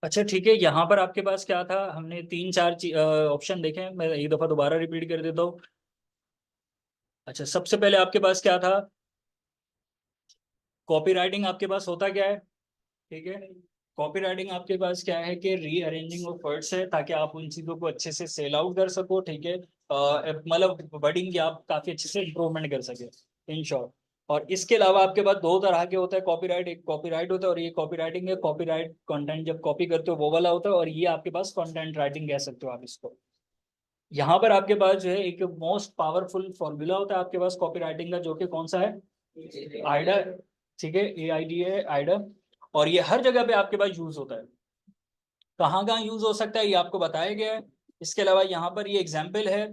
अच्छा ठीक है, यहाँ पर आपके पास क्या था, हमने तीन चार ऑप्शन देखे, मैं एक दफा दोबारा रिपीट कर देता हूँ। अच्छा, सबसे पहले आपके पास क्या था, कॉपी राइटिंग आपके पास होता क्या है। ठीक है, कॉपी राइटिंग आपके पास क्या है कि रीअरेंजिंग ऑफ वर्ड्स है, ताकि आप उन चीज़ों को अच्छे से सेल आउट कर सको। ठीक है, मतलब वर्डिंग की आप काफ़ी अच्छे से इंप्रूवमेंट कर सके, इन शॉर्ट। और इसके अलावा आपके पास दो तरह के होता है कॉपीराइट, एक कॉपीराइट होता है और ये कॉपी राइटिंग है। कॉपीराइट कंटेंट जब कॉपी करते हो वो वाला होता है, और ये आपके पास कंटेंट राइटिंग कह सकते हो आप इसको। यहाँ पर आपके पास जो है एक मोस्ट पावरफुल फॉर्मूला होता है आपके पास कॉपी राइटिंग का, जो कि कौन सा है, आइडा। ठीक है, AIDA है, आइडा। और ये हर जगह पे आपके पास यूज होता है। कहाँ कहाँ यूज हो सकता है ये आपको बताया गया है। इसके अलावा यहाँ पर ये एग्जाम्पल है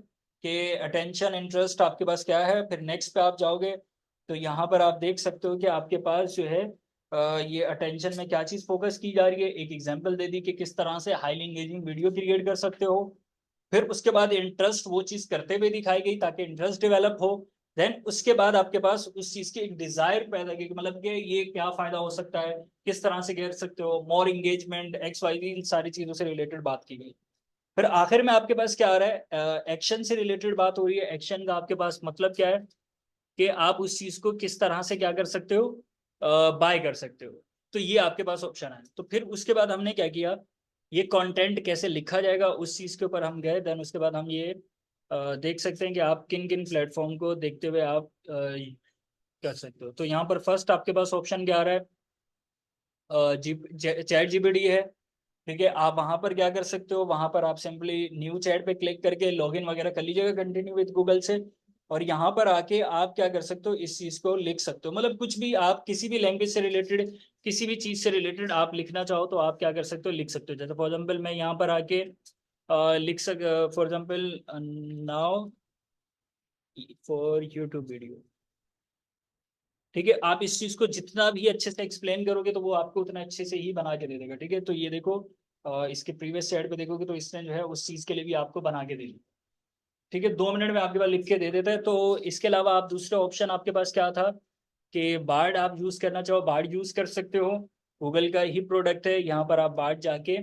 कि अटेंशन इंटरेस्ट आपके पास क्या है। फिर नेक्स्ट पे आप जाओगे तो यहाँ पर आप देख सकते हो कि आपके पास जो है ये अटेंशन में क्या चीज़ फोकस की जा रही है। एक एग्जाम्पल दे दी कि किस तरह से हाईली एंगेजिंग वीडियो क्रिएट कर सकते हो। फिर उसके बाद इंटरेस्ट वो चीज़ करते हुए दिखाई गई ताकि इंटरेस्ट डेवलप हो। देन उसके बाद आपके पास उस चीज़ की एक डिजायर पैदा की कि मतलब कि ये क्या फायदा हो सकता है, किस तरह से कर सकते हो, मोर इंगेजमेंट XYZ, इन सारी चीजों से रिलेटेड बात की गई। फिर आखिर में आपके पास क्या आ रहा है, एक्शन से रिलेटेड बात हो रही है। एक्शन का आपके पास मतलब क्या है कि आप उस चीज को किस तरह से क्या कर सकते हो, बाय कर सकते हो। तो ये आपके पास ऑप्शन है। तो फिर उसके बाद हमने क्या किया, ये कंटेंट कैसे लिखा जाएगा उस चीज के ऊपर हम गए। देन उसके बाद हम ये देख सकते हैं कि आप किन किन प्लेटफॉर्म को देखते हुए आप कर सकते हो। तो यहाँ पर फर्स्ट आपके पास ऑप्शन क्या आ रहा है, जी, चैट GPT है। ठीक है, आप वहां पर क्या कर सकते हो, वहां पर आप सिंपली न्यू चैट पे क्लिक करके लॉगिन वगैरह कर लीजिएगा कंटिन्यू विद गूगल से। और यहाँ पर आके आप क्या कर सकते हो, इस चीज को लिख सकते हो। मतलब कुछ भी आप किसी भी लैंग्वेज से रिलेटेड, किसी भी चीज से रिलेटेड आप लिखना चाहो तो आप क्या कर सकते हो, लिख सकते हो। जैसे फॉर एग्जाम्पल मैं यहाँ पर आके लिख सक for example now for YouTube video. ठीक है, आप इस चीज को जितना भी अच्छे से एक्सप्लेन करोगे तो वो आपको उतना अच्छे से ही बना के दे देगा। ठीक है, तो ये देखो, इसके प्रीवियस साइड पे देखोगे तो इसने जो है उस चीज के लिए भी आपको बना के दे दी। ठीक है, 2 मिनट में आपके पास लिख के दे देता है। तो इसके अलावा आप दूसरा ऑप्शन आपके पास क्या था कि बार्ड आप यूज करना चाहो, बार्ड यूज कर सकते हो। गूगल का ही प्रोडक्ट है। यहाँ पर आप बार्ड जाके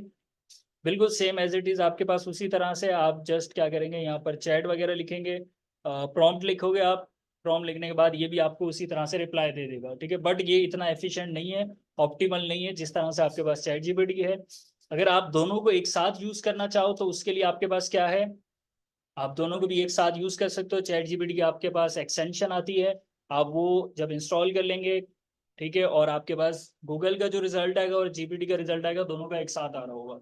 बिल्कुल सेम एज इट इज आपके पास उसी तरह से आप जस्ट क्या करेंगे, यहाँ पर चैट वगैरह लिखेंगे, प्रॉम्प्ट लिखोगे आप। प्रॉम्प्ट लिखने के बाद ये भी आपको उसी तरह से रिप्लाई दे देगा। ठीक है, बट ये इतना एफिशिएंट नहीं है, ऑप्टिमल नहीं है जिस तरह से आपके पास चैट GPT है। अगर आप दोनों को एक साथ यूज करना चाहो तो उसके लिए आपके पास क्या है, आप दोनों को भी एक साथ यूज कर सकते हो। चैट GPT की आपके पास एक्सटेंशन आती है, आप वो जब इंस्टॉल कर लेंगे, ठीक है, और आपके पास गूगल का जो रिजल्ट आएगा और GPT का रिजल्ट आएगा, दोनों का एक साथ आ रहा होगा।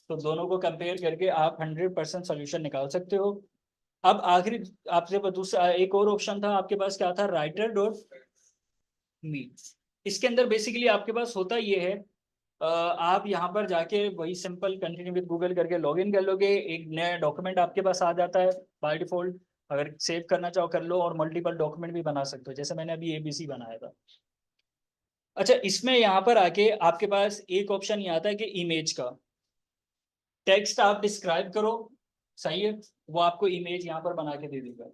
तो दोनों को कंपेयर करके आप 100% सोल्यूशन निकाल सकते हो। अब आखिरी आपसे दूसरा एक और ऑप्शन था आपके पास, क्या था, writer.me। इसके अंदर बेसिकली आपके पास होता ये है, आप यहाँ पर जाके वही सिंपल कंटिन्यू विद गूगल करके लॉगिन कर लोगे, एक नया डॉक्यूमेंट आपके पास आ जाता है बाय डिफॉल्ट। अगर सेव करना चाहो कर लो, और मल्टीपल डॉक्यूमेंट भी बना सकते हो, जैसे मैंने अभी ABC बनाया था। अच्छा, इसमें यहाँ पर आके आपके पास एक ऑप्शन ये आता है कि इमेज का टेक्स्ट आप डिस्क्राइब करो, सही है, वो आपको इमेज यहाँ पर बना के दे देगा।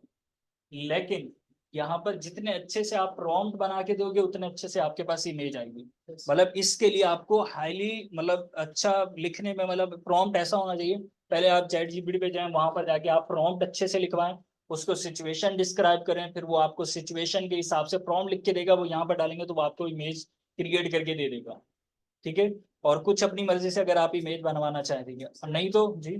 लेकिन यहाँ पर जितने अच्छे से आप प्रॉम्प्ट बना के दोगे उतने अच्छे से आपके पास इमेज आएगी। मतलब इसके लिए आपको हाईली मतलब अच्छा लिखने में, मतलब प्रॉम्प्ट ऐसा होना चाहिए। पहले आप चैट GPT पे जाएं, वहां पर जाके आप प्रॉम्प्ट अच्छे से लिखवाएं, उसको सिचुएशन डिस्क्राइब करें, फिर वो आपको सिचुएशन के हिसाब से प्रॉम्प्ट लिख के देगा, वो यहाँ पर डालेंगे तो वो आपको इमेज क्रिएट करके दे देगा। ठीक है, और कुछ अपनी मर्जी से अगर आप इमेज बनवाना चाहेंगे, और नहीं तो जी,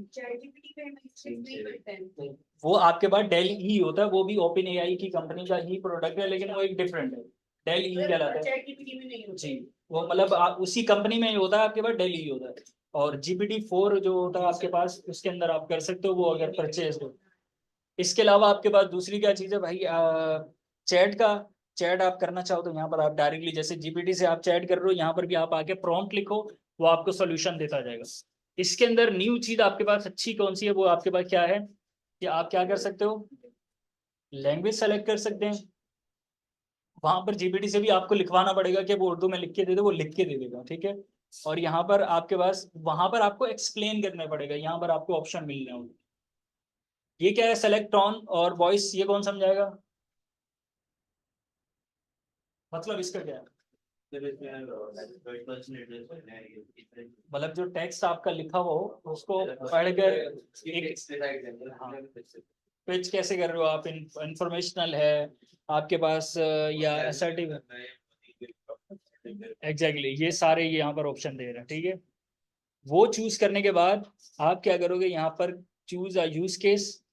वो आपके पास डेल ई होता है, वो भी ओपन AI की कंपनी का ही प्रोडक्ट है, लेकिन वो एक डिफरेंट है। डेल ई कहलाता है जी। वो मतलब आप उसी कंपनी में ही होता है, आपके पास डेल ई होता है। और GPT-4 जो होता है आपके पास, उसके अंदर आप कर सकते हो वो अगर परचेज हो। इसके अलावा आपके पास दूसरी क्या चीज़ है भाई, चैट का, चैट आप करना चाहो तो यहाँ पर आप डायरेक्टली जैसे GPT से आप चैट कर रहे हो, यहाँ पर भी आप आके प्रॉम्प्ट लिखो, वो आपको सोल्यूशन देता जाएगा। इसके अंदर न्यू चीज आपके पास अच्छी कौन सी है, वो आपके पास क्या है कि आप क्या कर सकते हो, लैंग्वेज सेलेक्ट कर सकते हैं। वहां पर GPT से भी आपको लिखवाना पड़ेगा कि वो उर्दू में लिख के दे दे, वो लिख के दे देगा। ठीक है, और यहाँ पर आपके पास वहां पर आपको एक्सप्लेन करना पड़ेगा, यहाँ पर आपको ऑप्शन मिल रहे होंगे। ये क्या है, सेलेक्ट टोन और वॉइस, ये कौन समझाएगा, मतलब इसका क्या है। मतलब जो टेक्स्ट आपका लिखा हो उसको पढ़कर एक, हाँ, पिच कैसे कर रहे हो आप, इंफॉर्मेशनल है आपके पास या असर्टिव, एग्जैक्टली ये सारे यहाँ पर ऑप्शन दे रहे हैं, ठीक है। वो चूज करने के बाद आप क्या करोगे, यहाँ पर चूज अ यूज केस,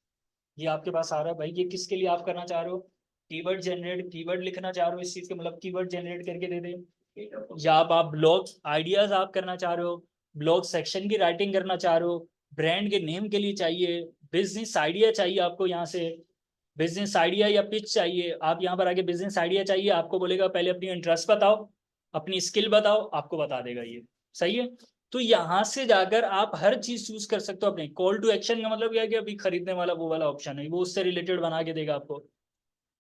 ये आपके पास आ रहा है भाई, ये किसके लिए आप करना चाह रहे हो, कीवर्ड जनरेट, कीवर्ड लिखना चाह रहे हो इस चीज के, मतलब कीवर्ड जनरेट करके दे दे, या आप ब्लॉग आइडियाज आप करना चाह रहे हो, ब्लॉग सेक्शन की राइटिंग करना चाह रहे हो, ब्रांड के नेम के लिए चाहिए, बिजनेस आइडिया चाहिए आपको, यहाँ से बिजनेस आइडिया या पिच चाहिए, आप यहाँ पर आगे बिजनेस आइडिया चाहिए, आपको बोलेगा पहले अपनी इंटरेस्ट बताओ, अपनी स्किल बताओ, आपको बता देगा ये, सही है। तो यहां से जाकर आप हर चीज चूज कर सकते हो अपने, कॉल टू एक्शन का मतलब क्या है कि अभी खरीदने वाला वो वाला ऑप्शन है, वो उससे रिलेटेड बना के देगा आपको,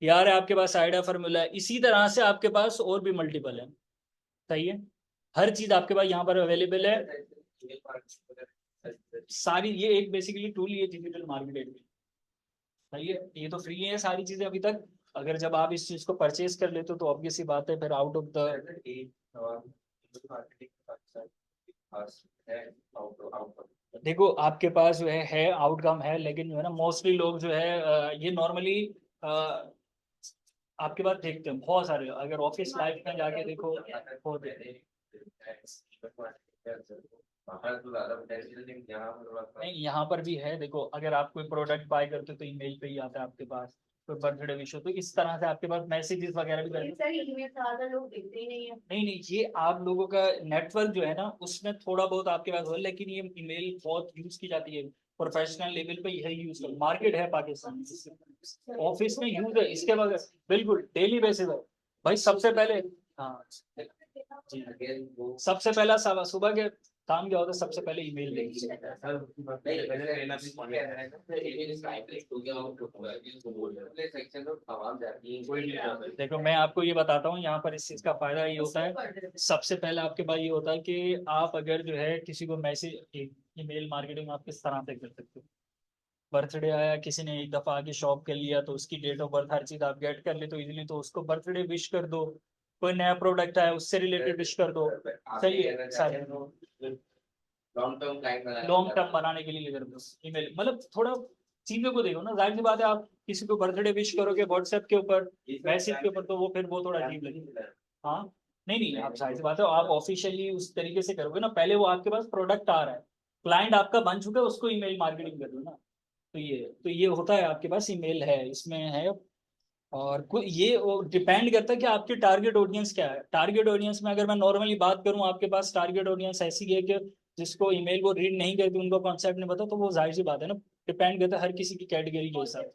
यार आपके पास आइडिया फॉर्मूला है, इसी तरह से आपके पास और भी मल्टीपल है, सही है। हर चीज आपके पास यहाँ पर अवेलेबल है, सारी ये एक बेसिकली टूल ये डिजिटल मार्केटिंग, सही है। ये तो फ्री है सारी चीजें अभी तक, अगर जब आप इस चीज को परचेज कर लेते हो तो ऑब्वियस सी बात है फिर आउट ऑफ द, देखो आपके पास जो है आउटकम है, लेकिन जो है ना मोस्टली लोग जो है ये नॉर्मली आपके पास देखते हैं बहुत सारे, अगर ऑफिस लाइफ में जाके देखो होते हैं। नहीं यहाँ पर भी है, देखो अगर आप कोई प्रोडक्ट बाय करते हो तो ईमेल पे ही आता है आपके पास, कोई बर्थडे विश हो तो इस तरह से आपके पास मैसेजेस वगैरह भी नहीं नहीं, ये आप लोगों का नेटवर्क जो है ना उसमें थोड़ा बहुत आपके पास हो, लेकिन ये ईमेल बहुत यूज की जाती है, प्रोफेशनल लेवल पे यही यूज कर, मार्केट है पाकिस्तान में, ऑफिस में यूज है इसके बगैर, बिल्कुल डेली बेसिस है भाई। सबसे पहले, हाँ जी, सबसे पहला सुबह के काम क्या होता है, सबसे पहले ईमेल देखिए। देखो मैं आपको ये बताता हूँ, यहाँ पर इस चीज का फायदा ये होता है, सबसे पहले आपके पास ये होता है कि आप अगर जो है किसी को मैसेज, ईमेल मार्केटिंग आप किस तरह से कर सकते हो, बर्थडे आया किसी ने एक दफा आके शॉप कर लिया तो उसकी डेट ऑफ बर्थ हर चीज आप गेट कर ले तो इजीली, तो उसको बर्थडे विश कर दो, कोई नया प्रोडक्ट आया उससे रिलेटेड विश कर दो, सही है सारे लॉन्ग टर्म बनाने के लिए कर दो ईमेल, मतलब थोड़ा चीजों को देखो ना, जाहिर सी बात है आप किसी को बर्थडे विश करोगे व्हाट्सएप के ऊपर, मैसेज के ऊपर, तो वो फिर वो थोड़ा अजीब लगेगा। हाँ नहीं नहीं, आप जाहिर सी बात है आप ऑफिशियली उस तरीके से करोगे ना, पहले वो आपके पास प्रोडक्ट आ रहा है, क्लाइंट आपका बन चुका है, उसको ईमेल मार्केटिंग कर दो ना, तो ये होता है आपके पास ईमेल है इसमें है। और ये डिपेंड करता है कि आपकी टारगेट ऑडियंस क्या है, टारगेट ऑडियंस में अगर मैं नॉर्मली बात करूं, आपके पास टारगेट ऑडियंस ऐसी है कि जिसको ईमेल वो रीड नहीं करती, उनको कॉन्सेप्ट नहीं पता, तो वो जाहिर सी बात है ना, डिपेंड करता है हर किसी की कैटेगरी के हिसाब से।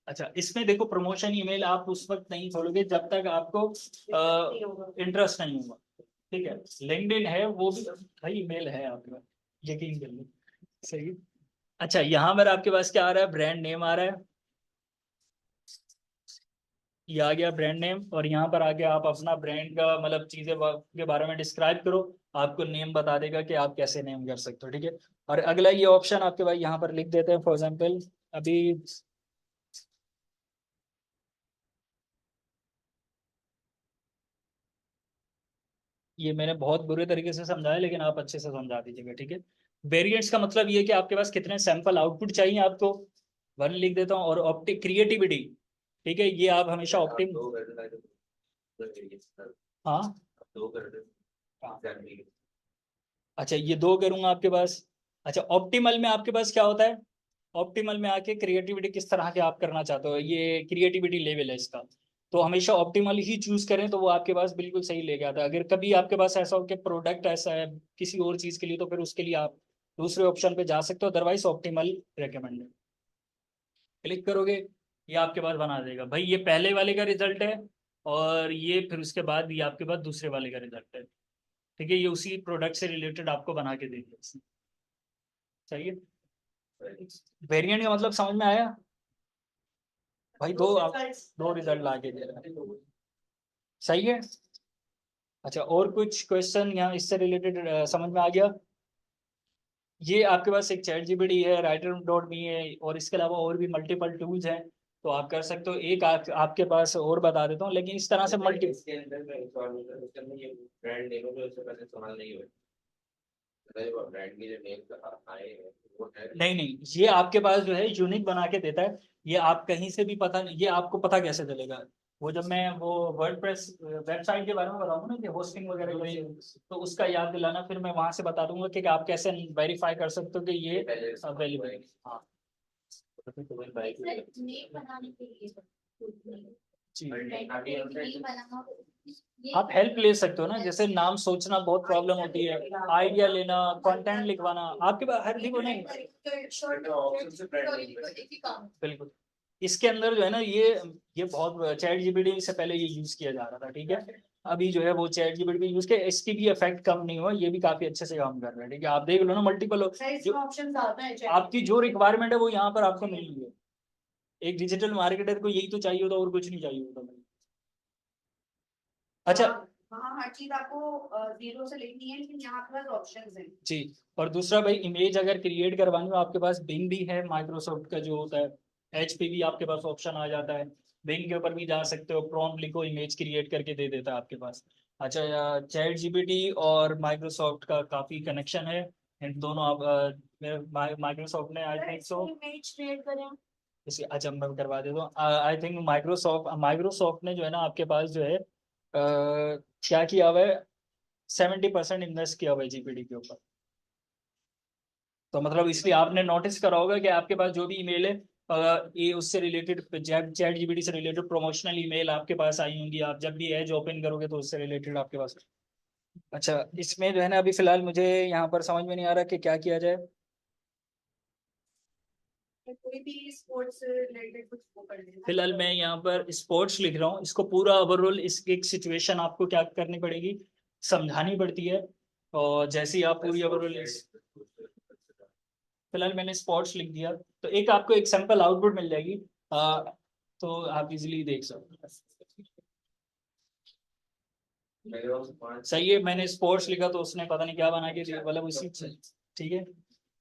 अच्छा इसमें देखो प्रमोशन ईमेल आप उस वक्त नहीं खोलोगे जब तक आपको इंटरेस्ट नहीं होगा, ठीक है। लिंक्डइन है वो भी भाई ईमेल है आपका, यकीन कर लो, सही है। अच्छा यहाँ पर आपके पास क्या आ रहा है, ब्रांड नेम आ रहा है, ये आ गया ब्रांड नेम, और यहाँ पर आके आप अपना ब्रांड का मतलब चीजें के बारे में डिस्क्राइब करो, आपको नेम बता देगा कि आप कैसे नेम कर सकते हो, ठीक है। और अगला ये ऑप्शन आपके भाई यहाँ पर लिख देते हैं, फॉर एग्जाम्पल अभी ये मैंने बहुत बुरे तरीके से समझाया, लेकिन आप अच्छे से समझा दीजिएगा, ठीक है। वेरिएंट्स का मतलब ये है कि आपके पास कितने सैंपल आउटपुट चाहिए आपको, वन लिख देता हूँ, और ऑप्टिक क्रिएटिविटी, ठीक है, ये आप हमेशा ऑप्टिम, हाँ अच्छा ये दो करूंगा आपके पास। अच्छा ऑप्टिमल में आपके पास क्या होता है, ऑप्टिमल में आके क्रिएटिविटी किस तरह के आप करना चाहते हो, ये क्रिएटिविटी लेवल है इसका, तो हमेशा ऑप्टिमल ही चूज करें तो वो आपके पास बिल्कुल सही लेके आता है। अगर कभी आपके पास ऐसा हो कि प्रोडक्ट ऐसा है किसी और चीज के लिए, तो फिर उसके लिए आप दूसरे ऑप्शन पे जा सकते हो, अदरवाइज ऑप्टिमल रेकमेंडेड क्लिक करोगे, ये आपके पास बना देगा भाई, ये पहले वाले का रिजल्ट है, और ये फिर उसके बाद ये आपके पास दूसरे वाले का रिजल्ट है, ठीक है, ये उसी प्रोडक्ट से रिलेटेड आपको बना के देगा इसने, सही है। वेरिएंट का मतलब समझ में आया भाई, दो रिजल्ट ला के दे रहा है, सही है। अच्छा और कुछ क्वेश्चन यहाँ इससे रिलेटेड समझ में आ गया, ये आपके पास एक चैट जीपीटी है, राइटर डॉट मी है, और इसके अलावा और भी मल्टीपल टूल्स हैं, तो आप कर सकते हो। एक आपके पास और बता देता हूँ, लेकिन इस तरह से मल्टी इसके अंदर मैं एक और मतलब इसके अंदर ये ब्रांड नेम है जो इससे पहले इस्तेमाल नहीं हुआ, मतलब ब्रांड की जो नेम आए हैं वो है। नहीं नहीं, ये आपके पास जो है यूनिक बना के देता है। ये आप कहीं से भी पता, ये आपको पता कैसे चलेगा? वो जब मैं वो वर्डप्रेस वेबसाइट के बारे में बताऊंगा ना कि होस्टिंग वगैरह के लिए, तो उसका याद दिलाना, फिर मैं वहां से बता दूंगा कि आप कैसे वेरीफाई कर सकते हो कि ये पहले अवेलेबल है। हाँ तुम्हें बाइक बनाने के लिए जी, नहीं बना आप हेल्प ले सकते हो ना, जैसे नाम सोचना बहुत प्रॉब्लम होती है, आइडिया लेना, कंटेंट लिखवाना, आपके पास हर देखो नहीं। बिल्कुल, इसके अंदर जो है ना, ये बहुत चैट जीपीटी से पहले ये यूज किया जा रहा था, ठीक है। अभी जो है वो चैट जीपीटी यूज के इसकी भी इफेक्ट कम नहीं हुआ, ये भी काफी अच्छे से काम कर रहा है, ठीक है। आप देख लो ना, मल्टीपल ऑप्शन आता है आपकी जो रिक्वायरमेंट है वो यहाँ पर आपको मिल रही है। एक डिजिटल मार्केटर को यही तो चाहिए होता, और कुछ नहीं चाहिए होता। अच्छा हाँ, हर चीज आपको जीरो से लिखनी है, लेकिन यहाँ पे ऑप्शंस हैं जी। और दूसरा भाई, इमेज अगर क्रिएट करवानी हो, आपके पास बिंग भी है, माइक्रोसॉफ्ट का जो होता है, एचपी भी आपके पास ऑप्शन आ जाता है। बिंग के ऊपर भी जा सकते हो, प्रॉम्प्ट लिखो, इमेज क्रिएट करके दे देता है आपके पास। अच्छा, चैट जीपीटी और माइक्रोसॉफ्ट का काफी कनेक्शन है, इन दोनों। आप माइक्रोसॉफ्ट ने I think so image create करें। इसे, अच्छा मैं करवा देता हूँ। आई थिंक माइक्रोसॉफ्ट ने जो है ना आपके पास जो है क्या किया हुआ है, 70% इन्वेस्ट किया हुआ है जीपीटी के ऊपर। तो मतलब इसलिए आपने नोटिस करा होगा कि आपके पास जो भी ईमेल है, ये उससे रिलेटेड, चैट जीपीटी से रिलेटेड प्रमोशनल ईमेल आपके पास आई होंगी। आप जब भी एज ओपन करोगे तो उससे रिलेटेड आपके पास। अच्छा, इसमें जो है ना अभी फिलहाल मुझे यहाँ पर समझ में नहीं आ रहा कि क्या किया जाए। कोई भी स्पोर्ट्स रिलेटेड कुछ वो कर लेना। फिलहाल मैं यहाँ पर स्पोर्ट्स लिख रहा हूँ, इसको पूरा ओवरऑल इस एक सिचुएशन आपको क्या करनी पड़ेगी, समझानी पड़ती है। और जैसे ही आप पूरी ओवरऑल, फिलहाल मैंने स्पोर्ट्स लिख दिया, तो एक आपको एक सैंपल आउटपुट मिल जाएगी। तो आप इजीली देख सकते हो। सही है, मैंने स्पोर्ट्स लिखा तो उसने पता नहीं क्या बना के दिया, मतलब उसी से, ठीक है।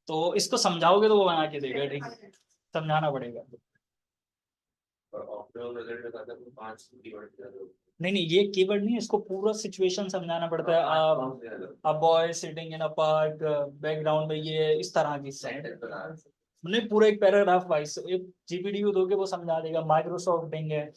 तो इसको समझाओगे तो वो बना के देगा, ठीक है। समझाना पड़ेगा। नहीं नहीं, ये कीवर्ड नहीं है, इसको पूरा सिचुएशन समझाना पड़ता है। आप, a boy sitting in a park, background में ये इस तरह की नहीं, पूरा एक पैराग्राफ वाइज एक जीपीटी को दोगे वो समझा देगा। माइक्रोसॉफ्ट बिंग है।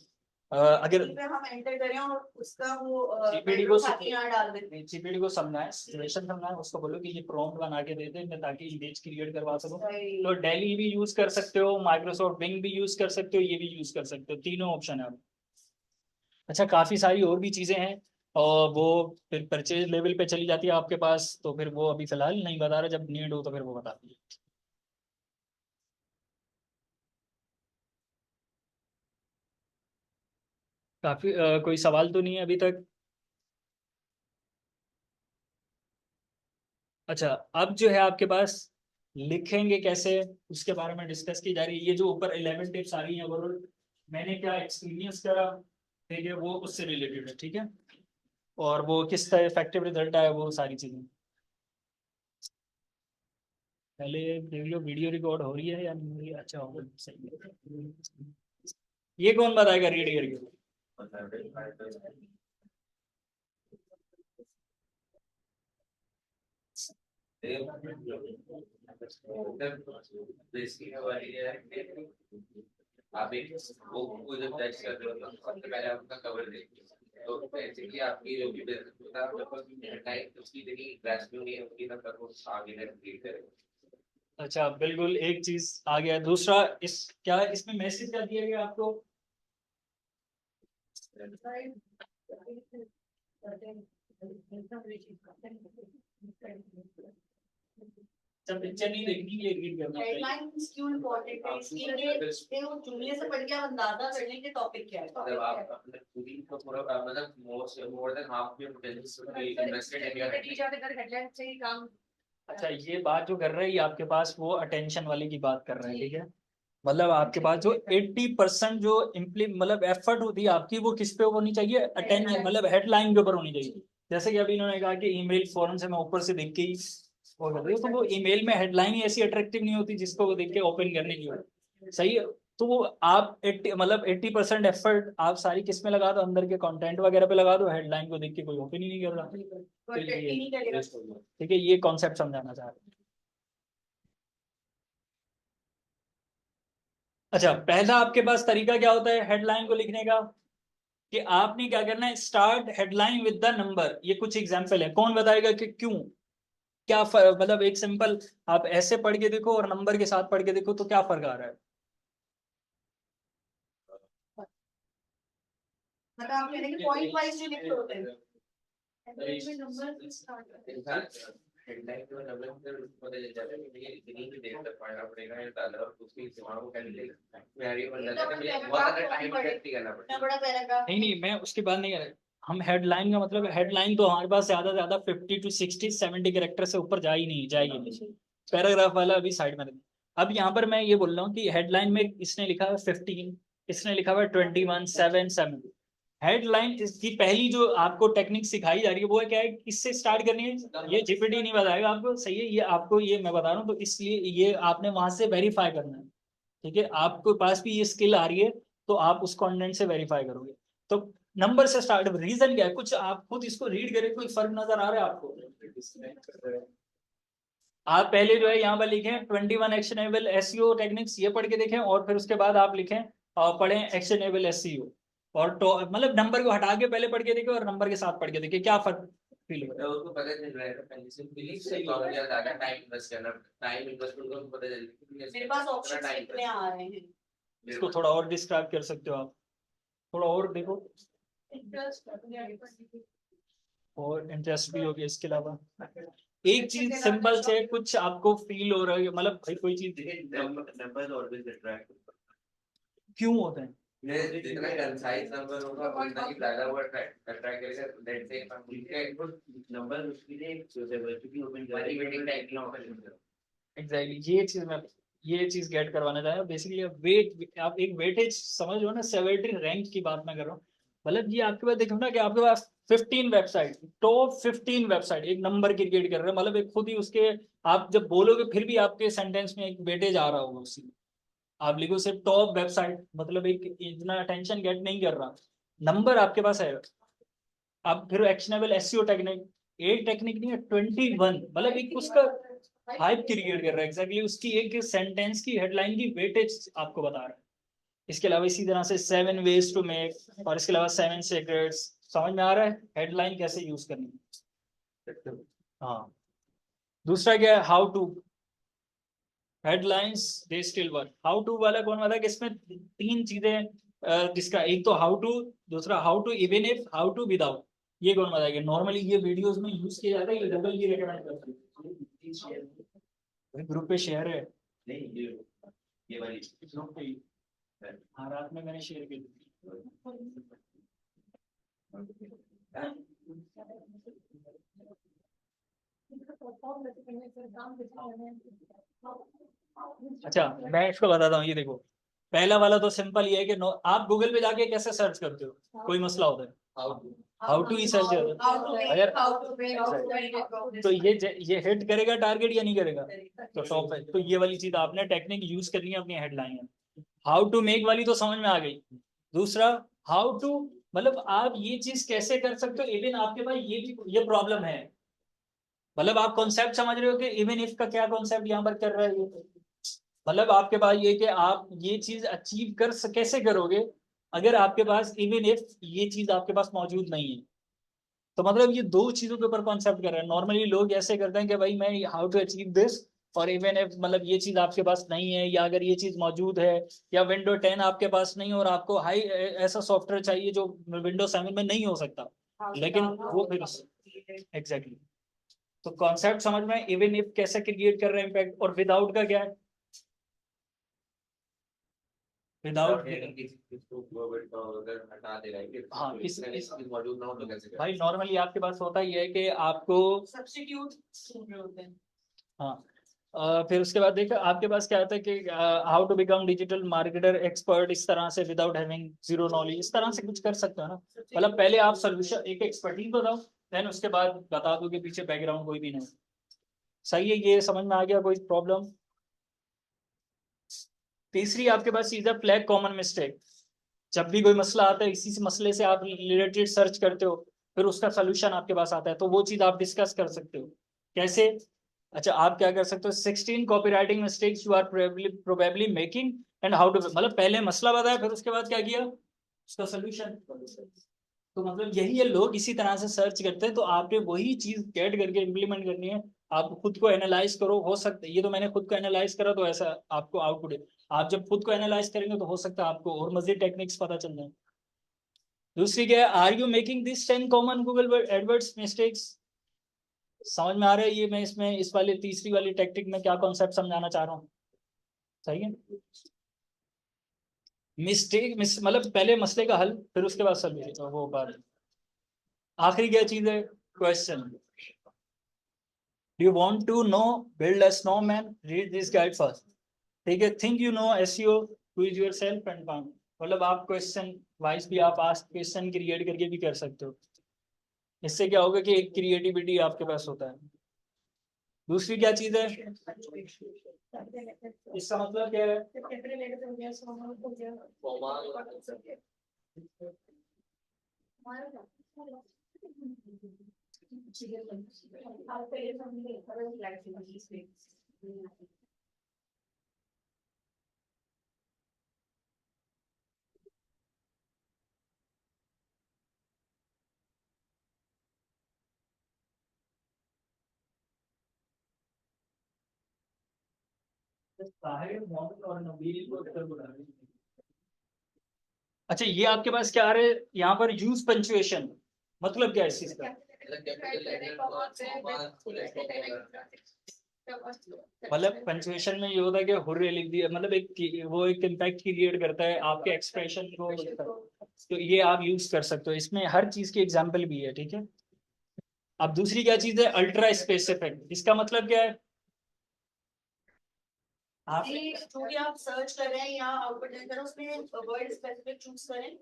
अगर हम एंटर करें और उसका वो जीपीटी को यहाँ डाल देते जीपीटी को समझाए, सिचुएशन समझाए, उसको बोलो कि ये प्रॉम्प्ट बना के दे दे, मैं ताकि इमेज क्रिएट करवा सकूं। तो डेली भी यूज कर सकते हो, माइक्रोसॉफ्ट बिंग भी यूज कर सकते हो, ये भी यूज कर सकते हो, तीनों ऑप्शन है आप। अच्छा, काफी सारी और भी चीजें हैं, और वो फिर परचेज लेवल पे चली जाती है आपके पास, तो फिर वो अभी फिलहाल नहीं बता रहा, जब नीड हो तो फिर वो बता दीजिए। काफी कोई सवाल तो नहीं है अभी तक? अच्छा, अब जो है आपके पास लिखेंगे कैसे, उसके बारे में डिस्कस की जा रही है। ये जो ऊपर 11 टिप्स आ रही है ओवरऑल, मैंने क्या एक्सपीरियंस करा, ठीक है, वो उससे रिलेटेड है, ठीक है। और वो किस तरह इफेक्टिव रिजल्ट आया, वो सारी चीजें पहले देख लो। वीडियो रिकॉर्ड हो रही है या नहीं हो रही है? अच्छा, हो गई, सही है। ये कौन बताएगा रीड करके? आप एक बुक को जब टच कर रहे हो तो सबसे पहले आपका कवर देखिए, तो बेसिकली आपकी जो भी बिजनेस होता है उसकी टाइप उसकी इतनी ग्रास्पिंग नहीं होती तब तक वो आगे रीड करेगा। अच्छा, बिल्कुल, एक चीज आ गया। दूसरा, इस क्या इसमें मैसेज क्या दिया गया आपको? जब पिक्चर नहीं देखनी, ये रीड करना चाहिए। हेडलाइंस क्यों इम्पोर्टेंट है, इसके लिए ये वो जूनियर से पढ़ के आप अंदाजा कर लेंगे टॉपिक क्या है। मतलब आप अपने पूरी को पूरा मतलब more than half your potential invested in your headline से ही काम। अच्छा, ये बात जो कर रहे हैं, ये आपके पास वो अटेंशन वाले की बात कर रहे हैं, ठीक है। मतलब आपके पास जो 80% जो मतलब एफर्ट होती है आपकी, वो किस पे होनी चाहिए? अटेंशन, मतलब हेडलाइन के ऊपर होनी चाहिए। जैसे कि अभी इन्होंने कहा कि ईमेल फौरन से मैं ऊपर से देख के ही वो कर रही हूँ, तो वो ईमेल में हेडलाइन ही ऐसी अट्रैक्टिव नहीं होती जिसको वो देख के ओपन करने की हो। सही है। तो वो आप 80 मतलब 80% एफर्ट आप सारी किस में लगा दो, अंदर के कंटेंट वगैरह पे लगा दो, हेडलाइन को देख के कोई ओपन ही नहीं कर रहा। तो ठीक है, ये कॉन्सेप्ट समझाना चाह रहे हैं। अच्छा, पहला आपके पास तरीका क्या होता है हेडलाइन को लिखने का, कि आपने क्या करना है, start headline with the number. ये कुछ एग्जांपल है, कौन बताएगा कि क्यों, क्या मतलब एक सिंपल, आप ऐसे पढ़ के देखो और नंबर के साथ पढ़ के देखो तो क्या फर्क आ रहा है। मतलब आप कह रहे हैं कि पॉइंट वाइज लिख होते हैं। हेडलाइन को नंबर से पता चल जाता है कि ये इतनी ही देर तक पढ़ना पड़ेगा या ज्यादा, और उसकी सीमाओं को कैलकुलेट मेरी बन जाता है कि मुझे बहुत ज्यादा टाइम इन्वेस्ट करना पड़ता है। बड़ा पैराग्राफ नहीं नहीं, मैं उसकी बात नहीं कर रहा। हम हेडलाइन का मतलब, हेडलाइन तो हमारे पास ज्यादा से ज्यादा 50 to 60 70 कैरेक्टर से ऊपर जा ही नहीं, जाएगी नहीं। पैराग्राफ वाला अभी साइड में रखो। अब यहाँ पर मैं ये बोल रहा हूँ कि हेडलाइन में इसने लिखा है 15, इसने लिखा हुआ है 21, 7, 7। हेडलाइन इसकी पहली जो आपको टेक्निक सिखाई जा रही है वो है क्या है, किससे स्टार्ट करनी है, ये जीपीटी नहीं बताएगा आपको, सही है, ये आपको, ये मैं बता रहा हूँ, तो इसलिए ये आपने वहां से वेरीफाई करना है। ठीक है, आपके पास भी ये स्किल आ रही है तो आप उस कंटेंट से वेरीफाई करोगे। तो नंबर से स्टार्ट, रीजन क्या है, कुछ आप खुद इसको रीड करें, कोई फर्क नजर आ रहा है आपको। आप पहले जो है यहाँ पर लिखें 21 एक्शनेबल एसईओ टेक्निक्स, ये पढ़ के देखें, और फिर उसके बाद आप लिखें पढ़ें एक्शनेबल एसईओ, और मतलब नंबर को हटा के पहले पढ़ के देखें और नंबर के साथ पढ़ के देखें, क्या फर्क फील हो रहा है। उसको पता चल रहा है पहले से बिलीव से बहुत ज्यादा टाइम इन्वेस्ट करना, टाइम इन्वेस्टमेंट को पता चल रहा है मेरे पास ऑप्शन कितने आ रहे हैं। इसको थोड़ा और डिस्क्राइब कर सकते हो आप, थोड़ा और देखो, और इंटरेस्ट भी होगी इसके अलावा। एक चीज सिंपल से कुछ आपको फील हो रहा है, मतलब भाई कोई चीज नंबर ऑलवेज अट्रैक्ट, क्यों होते हैं, जितना कंसाइज नंबर होगा उतना ही ज्यादा वो अट्रैक्ट करेगा। लेट्स से हम उनके इनपुट नंबर उसके लिए डाइवर्सिटी ओपन करेंगे, मीटिंग टाइप ना ओपन करें। एग्जैक्टली ये चीज मैं, ये चीज गेट करवाना चाह रहा हूँ बेसिकली। वेट, आप एक वेटेज समझ लो ना, सेवेरिटी रैंक की बात मैं कर रहा हूँ। मतलब ये आपके पास देखो ना कि आपके पास 15 वेबसाइट, टॉप 15 वेबसाइट एक नंबर क्रिएट कर रहे हैं, मतलब एक खुद ही उसके, आप जब बोलोगे फिर भी आपके सेंटेंस में एक वेटेज आ रहा होगा उसी में। आप लिखो सिर्फ टॉप वेबसाइट, मतलब एक इतना अटेंशन गेट नहीं कर रहा, नंबर आपके पास है। अब फिर एक्शनेबल एसईओ टेक्निक, एक टेक्निक नहीं है 21, मतलब एक उसका हाइप क्रिएट कर रहा है, एग्जैक्टली उसकी एक सेंटेंस की हेडलाइन की वेटेज आपको बता रहा है। इसके अलावा इसी तरह से 7 वेज टू मेक, और इसके अलावा 7 सीक्रेट्स। समझ में आ रहा है हेडलाइन कैसे यूज करनी है। हाँ, दूसरा क्या है, how to, headlines they still work. How to वाला कौन वाला है कि इसमें तीन चीजें जिसका एक तो हाउ टू, दूसरा how to even if, how to without. ये कौन बताएगा, नॉर्मली ये वीडियोस में यूज किया जाता है, ये गूगल की रिकमेंड करती है, ग्रुप पे शेयर है। नहीं ये वाली ग्रुप पे ही। हाँ, रात में मैंने शेयर की। अच्छा, मैं इसको बताता हूँ, ये देखो, पहला वाला तो सिंपल ये है कि आप गूगल पे जाके कैसे सर्च करते हो, कोई मसला होता है, हाउ टू ही सर्च होता है अगर, तो ये हिट करेगा टारगेट या नहीं करेगा, तो टॉप है। तो ये वाली चीज आपने टेक्निक यूज करनी है अपनी हेडलाइन में। हाउ टू मेक वाली तो समझ में आ गई। दूसरा, हाउ टू, मतलब आप ये चीज कैसे कर सकते हो, इवन आपके पास ये भी ये प्रॉब्लम है, मतलब आप कॉन्सेप्ट समझ रहे हो कि इवन इफ का क्या कॉन्सेप्ट यहाँ पर कर रहा है ये, मतलब आपके पास ये कि आप ये चीज अचीव कैसे करोगे अगर आपके पास इवन इफ ये चीज आपके पास मौजूद नहीं है। तो मतलब ये दो चीजों के ऊपर कॉन्सेप्ट कर रहे हैं। नॉर्मली लोग ऐसे करते हैं कि भाई मैं हाउ टू अचीव दिस, और इवन इफ मतलब ये चीज आपके पास नहीं है, या अगर ये चीज मौजूद है, या विंडो 10 आपके पास नहीं है और आपको हाई ऐसा सॉफ्टवेयर चाहिए जो विंडो 7 में नहीं हो सकता, लेकिन वो फिर एग्जैक्टली। तो कॉन्सेप्ट समझ में, इवन इफ कैसे क्रिएट कर रहे हैं इम्पैक्ट, और विदाउट का क्या है, विदाउट, अगर हटा दे रहा है कि हाँ किसी मौजूद ना हो तो कैसे भाई नॉर्मली आपके पास होता ही है कि आपको, सब्स्टिट्यूट होते हैं। हाँ फिर उसके बाद देखो आपके पास क्या आता है कि how to become digital marketer expert, इस तरह से विदाउट हैविंग जीरो नॉलेज, इस तरह से कुछ कर सकते हो ना। मतलब पहले आप सोल्यूशन एक एक्सपर्टीज बताओ, देन उसके बाद बता दो कि पीछे बैकग्राउंड कोई भी नहीं। सही है, ये समझ में आ गया, कोई प्रॉब्लम। तीसरी आपके पास चीज है फ्लैग कॉमन मिस्टेक। जब भी कोई मसला आता है, इसी से मसले से आप रिलेटेड सर्च करते हो, फिर उसका सोल्यूशन आपके पास आता है, तो वो चीज आप डिस्कस कर सकते हो। कैसे? अच्छा, आप क्या कर सकते हो, 16 copy writing mistakes you are probably making and how to, मतलब पहले मसला बताया, फिर उसके बाद क्या किया, उसका सोल्यूशन। तो मतलब यही है, लोग इसी तरह से सर्च करते हैं, तो आपने वही चीज गेट करके इम्प्लीमेंट करनी है। आप खुद को एनालाइज करो, हो सकता है, ये तो मैंने खुद को एनालाइज करा तो ऐसा आपको आउटपुट है। आप जब खुद को एनालाइज करेंगे तो हो सकता है आपको और मजीद टेक्निक्स पता चल जाए। दूसरी क्या है, are you making this 10 common Google AdWords mistakes? समझ में आ रहा है ये मैं इसमें इस वाली तीसरी वाली टेक्निक में क्या कॉन्सेप्ट समझाना चाह रहा हूँ? सही है। मतलब पहले मसले का हल, फिर उसके बाद सॉल्यूशन, वो बात। आखिरी क्या चीज है, question. Do you want to know, build a snowman, read this guide first. ठीक है, think you know SEO, quiz yourself and found. मतलब आप क्वेश्चन वाइज भी आप आस्क क्वेश्चन क्रिएट करके भी कर सकते हो। इससे क्या होगा कि एक क्रिएटिविटी आपके पास होता है। दूसरी क्या चीज है, इसका मतलब क्या है, और नबील को उत्तर बुला रहे हैं। अच्छा, ये आपके पास क्या आ रहा है यहाँ पर, यूज पंचुएशन, मतलब क्या है इस चीज का? मतलब पंचुएशन में ये होता है कि हुर्रे लिख दिया, मतलब एक वो एक इम्पैक्ट क्रिएट करता है आपके एक्सप्रेशन को। तो ये आप यूज कर सकते हो, इसमें हर चीज की एग्जांपल भी है, ठीक है। अब दूसरी क्या चीज है, अल्ट्रा स्पेसिफिक, इसका मतलब क्या है? आप जो भी आप सर्च कर रहे हैं या आउटपुट कर रहे हैं उसमें वर्ड स्पेसिफिक चूज करें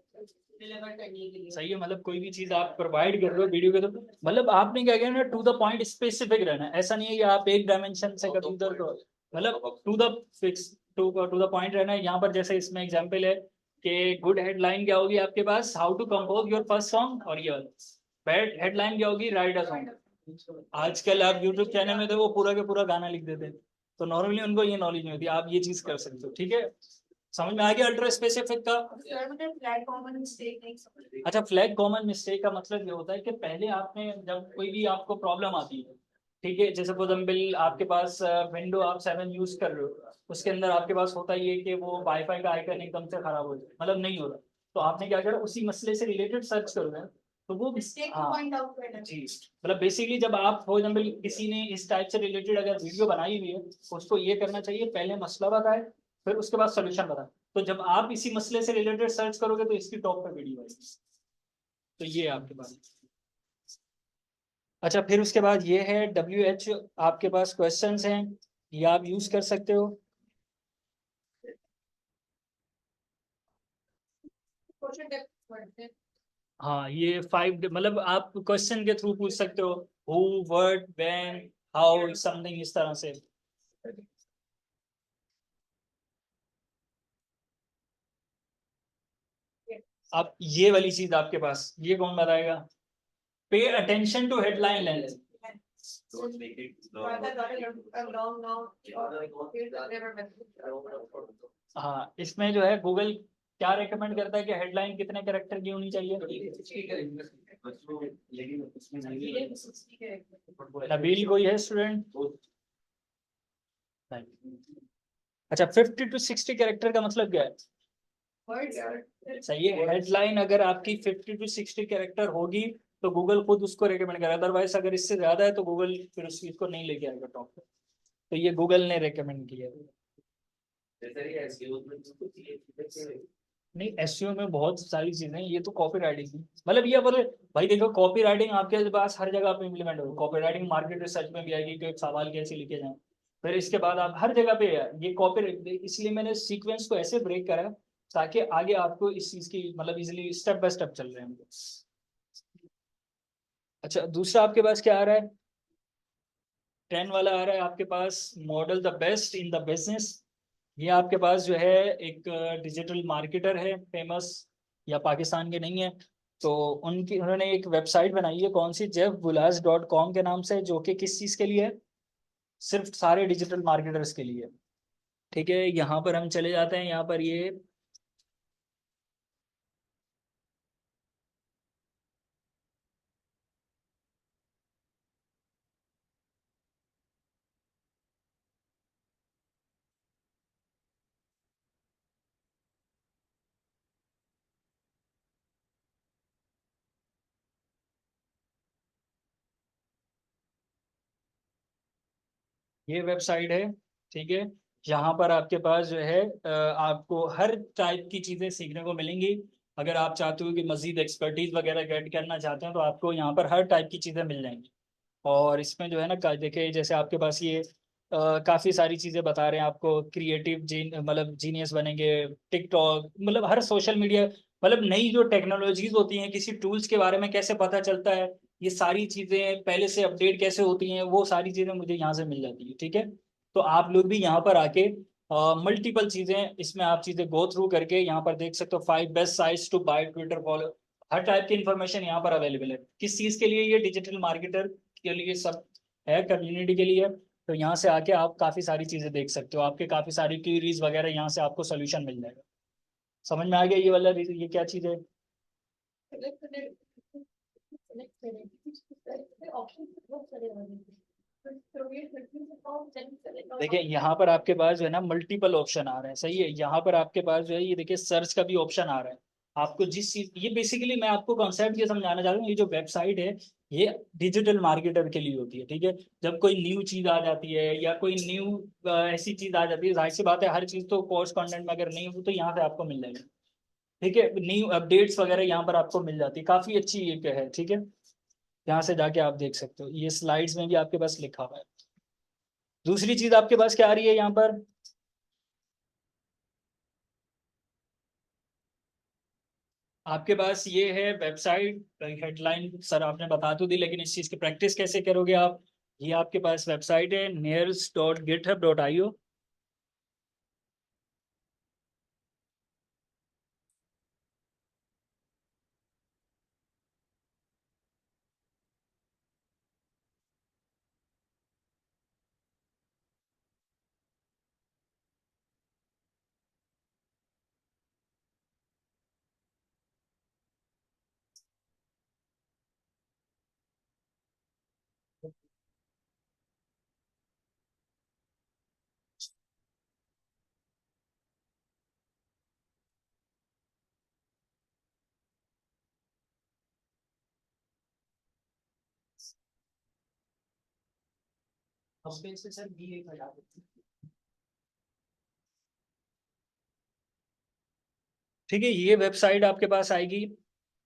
डिलीवर करने के लिए। सही है, मतलब कोई भी चीज आप प्रोवाइड कर रहे हो वीडियो के, तो मतलब आपने क्या किया ना, टू द पॉइंट स्पेसिफिक रहना है। ऐसा नहीं है कि आप एक डायमेंशन से कर उधर को, मतलब to the fix, to the point रहना है। यहाँ पर जैसे इसमें एग्जांपल है कि गुड हेडलाइन क्या होगी आपके पास, how to compose your first song, और ये बैड हेडलाइन क्या होगी, राइट अ सॉन्ग। आजकल आप यूट्यूब चैनल में तो वो पूरा के पूरा गाना लिख देते हैं, तो नॉर्मली उनको ये नॉलेज नहीं होती, आप ये चीज कर सकते हो, ठीक है। समझ में आ गया अल्ट्रा स्पेसिफिक का? सर मुझे फ्लैग कॉमन मिस्टेक नहीं समझ। अच्छा, फ्लैग कॉमन मिस्टेक का मतलब ये होता है कि पहले आपने जब कोई भी आपको प्रॉब्लम आती है, ठीक है, जैसे फॉर एग्जाम्पल आपके पास विंडो आप 7 यूज कर रहे हो, उसके अंदर आपके पास होता ही है कि वो वाईफाई का आइकन एकदम से खराब हो जाए, मतलब नहीं हो रहा, तो आपने क्या करा, उसी मसले से रिलेटेड सर्च करोगे, तो वो मिस्टेक को हाँ पॉइंट आउट करना जी, मतलब बेसिकली जब आप फॉर एग्जाम्पल किसी ने इस टाइप से रिलेटेड अगर वीडियो बनाई हुई है, उसको ये करना चाहिए, पहले मसला बताए, फिर उसके बाद सोल्यूशन बताए। तो जब आप इसी मसले से रिलेटेड सर्च करोगे तो इसकी टॉप पे वीडियो आएगी। तो ये है आपके पास। अच्छा, फिर उसके बाद ये है WH, आपके पास क्वेश्चंस हैं, ये आप यूज कर सकते हो। क्वेश्चन। हाँ, ये 5, मतलब आप क्वेश्चन के थ्रू पूछ सकते हो, who, what, when, how, something इस तरह से। अब ये वाली चीज आपके पास, ये कौन बताएगा, pay attention to headline length. हाँ, इसमें जो है गूगल क्या रेकमेंड करता है कि हेडलाइन कितने कैरेक्टर की होनी चाहिए? नबील कोई है स्टूडेंट? अच्छा, 50 to 60 कैरेक्टर का मतलब क्या है? सही है, हेडलाइन अगर आपकी 50 to 60 कैरेक्टर होगी तो गूगल खुद उसको रेकमेंड करेगा, अदरवाइज अगर इससे ज्यादा है तो गूगल फिर उस चीज को नहीं लेके आएगा टॉप पे। तो ये गूगल ने रेकमेंड किया है। नहीं, एसईओ में बहुत सारी चीजें हैं, ये तो कॉपी राइटिंग है, मतलब ये बोले भाई देखो, कॉपी राइटिंग आपके पास हर जगह पे इम्प्लीमेंट होगी, कॉपी राइटिंग मार्केट रिसर्च में भी आएगी कि एक सवाल कैसे लिखे जाए, फिर इसके बाद आप हर जगह पे है ये कॉपी, इसलिए मैंने सीक्वेंस को ऐसे ब्रेक करा ताकि आगे आपको इस चीज की मतलब इजिली स्टेप बाय स्टेप चल रहे हैं हम लोग। अच्छा, दूसरा आपके पास क्या आ रहा है, 10 वाला आ रहा है आपके पास, model the best in the business. ये आपके पास जो है एक डिजिटल मार्केटर है फेमस, या पाकिस्तान के नहीं है, तो उनकी उन्होंने एक वेबसाइट बनाई है, कौन सी, jeffbulas.com के नाम से, जो कि किस चीज़ के लिए है, सिर्फ सारे डिजिटल मार्केटर्स के लिए। ठीक है, यहाँ पर हम चले जाते हैं, यहाँ पर ये वेबसाइट है। ठीक है, यहाँ पर आपके पास जो है आपको हर टाइप की चीज़ें सीखने को मिलेंगी। अगर आप चाहते हो कि मजीद एक्सपर्टीज वगैरह गेट करना चाहते हैं तो आपको यहाँ पर हर टाइप की चीज़ें मिल जाएंगी। और इसमें जो है ना देखिए, जैसे आपके पास ये काफ़ी सारी चीज़ें बता रहे हैं आपको, क्रिएटिव मतलब जीनियस बनेंगे, टिकटॉक, मतलब हर सोशल मीडिया, मतलब नई जो टेक्नोलॉजीज होती हैं, किसी टूल्स के बारे में कैसे पता चलता है, ये सारी चीज़ें पहले से अपडेट कैसे होती हैं, वो सारी चीज़ें मुझे यहाँ से मिल जाती है। ठीक है, तो आप लोग भी यहाँ पर आके मल्टीपल चीज़ें, इसमें आप चीज़ें गो थ्रू करके यहाँ पर देख सकते हो, 5 best sites to buy Twitter follow, हर टाइप की इंफॉर्मेशन यहाँ पर अवेलेबल है। किस चीज़ के लिए, ये डिजिटल मार्केटर के लिए सब है, कम्युनिटी के लिए। तो यहाँ से आके आप काफ़ी सारी चीज़ें देख सकते हो, आपके काफ़ी सारी क्वेरीज वगैरह यहाँ से आपको सोल्यूशन मिल जाएगा। समझ में आ गया ये वाला ये क्या चीज़ है? देखिए, यहाँ पर आपके पास जो है ना मल्टीपल ऑप्शन आ रहे हैं, सही है, यहाँ पर आपके पास जो है ये देखिए सर्च का भी ऑप्शन आ रहा है। आपको जिस चीज, ये बेसिकली मैं आपको कॉन्सेप्ट ये समझाना चाहता हूँ, ये जो वेबसाइट है ये डिजिटल मार्केटर के लिए होती है। ठीक है, जब कोई न्यू चीज आ जाती है या कोई न्यू ऐसी चीज आ जाती है, जाहिर सी बात है हर चीज तो कोर्स कंटेंट में अगर नहीं हो तो यहाँ पे आपको मिल जाएगी। ठीक है, न्यू अपडेट्स वगैरह यहाँ पर आपको मिल जाती है, काफी अच्छी एक है। ठीक है, यहाँ से जाके आप देख सकते हो, ये स्लाइड्स में भी आपके पास लिखा हुआ है। दूसरी चीज आपके पास क्या आ रही है यहाँ पर, आपके पास ये है वेबसाइट हेडलाइन, सर आपने बता तो दी, लेकिन इस चीज़ की प्रैक्टिस कैसे करोगे आप। ये आपके पास वेबसाइट है nears.github.io। ठीक है, ये वेबसाइट आपके पास आएगी,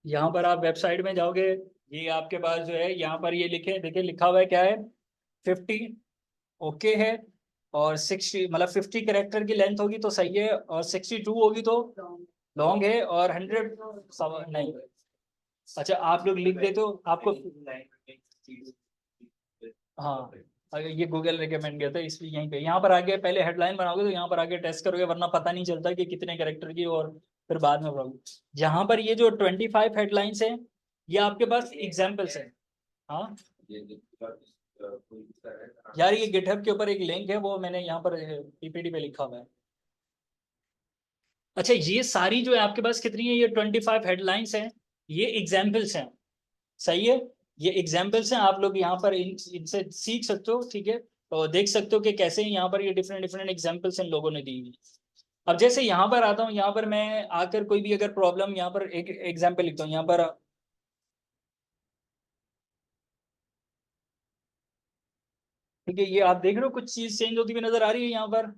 यहाँ पर आप वेबसाइट में जाओगे, ये आपके पास जो है यहाँ पर ये लिखे, देखिए लिखा हुआ है क्या है, 50 ओके है, और 60 मतलब 50 कैरेक्टर की लेंथ होगी तो सही है, और 62 होगी तो लॉन्ग है, और 100 नहीं। अच्छा, आप लोग लिख देते हो आपको, हाँ, अगर ये गूगल रिकमेंड किया था इसलिए यहीं पे, यहाँ पर आगे पहले हेडलाइन बनाओगे तो यहाँ पर आगे टेस्ट करोगे, वरना पता नहीं चलता कि कितने कैरेक्टर की, और फिर बाद में बनाओगे। यहाँ पर ये जो 25 हेडलाइंस है, ये आपके पास एग्जाम्पल्स है। हाँ यार, ये गिटहब के ऊपर एक लिंक है, वो मैंने यहाँ पर पीपीटी पे लिखा हुआ है। अच्छा, ये सारी जो है आपके पास कितनी है, ये 25 हेडलाइंस हैं, ये एग्जाम्पल्स हैं, सही है, ये एग्जाम्पल्स हैं, आप लोग यहाँ पर इनसे सीख सकते हो। ठीक है, और देख सकते हो कि कैसे यहाँ पर ये डिफरेंट डिफरेंट एग्जाम्पल्स इन लोगों ने दी हुई। अब जैसे यहाँ पर आता हूँ, यहाँ पर मैं आकर कोई भी अगर प्रॉब्लम, यहाँ पर एक एग्जाम्पल लिखता हूँ यहाँ पर। ठीक है, ये आप देख रहे हो कुछ चीज चेंज होती हुई नजर आ रही है, यहाँ पर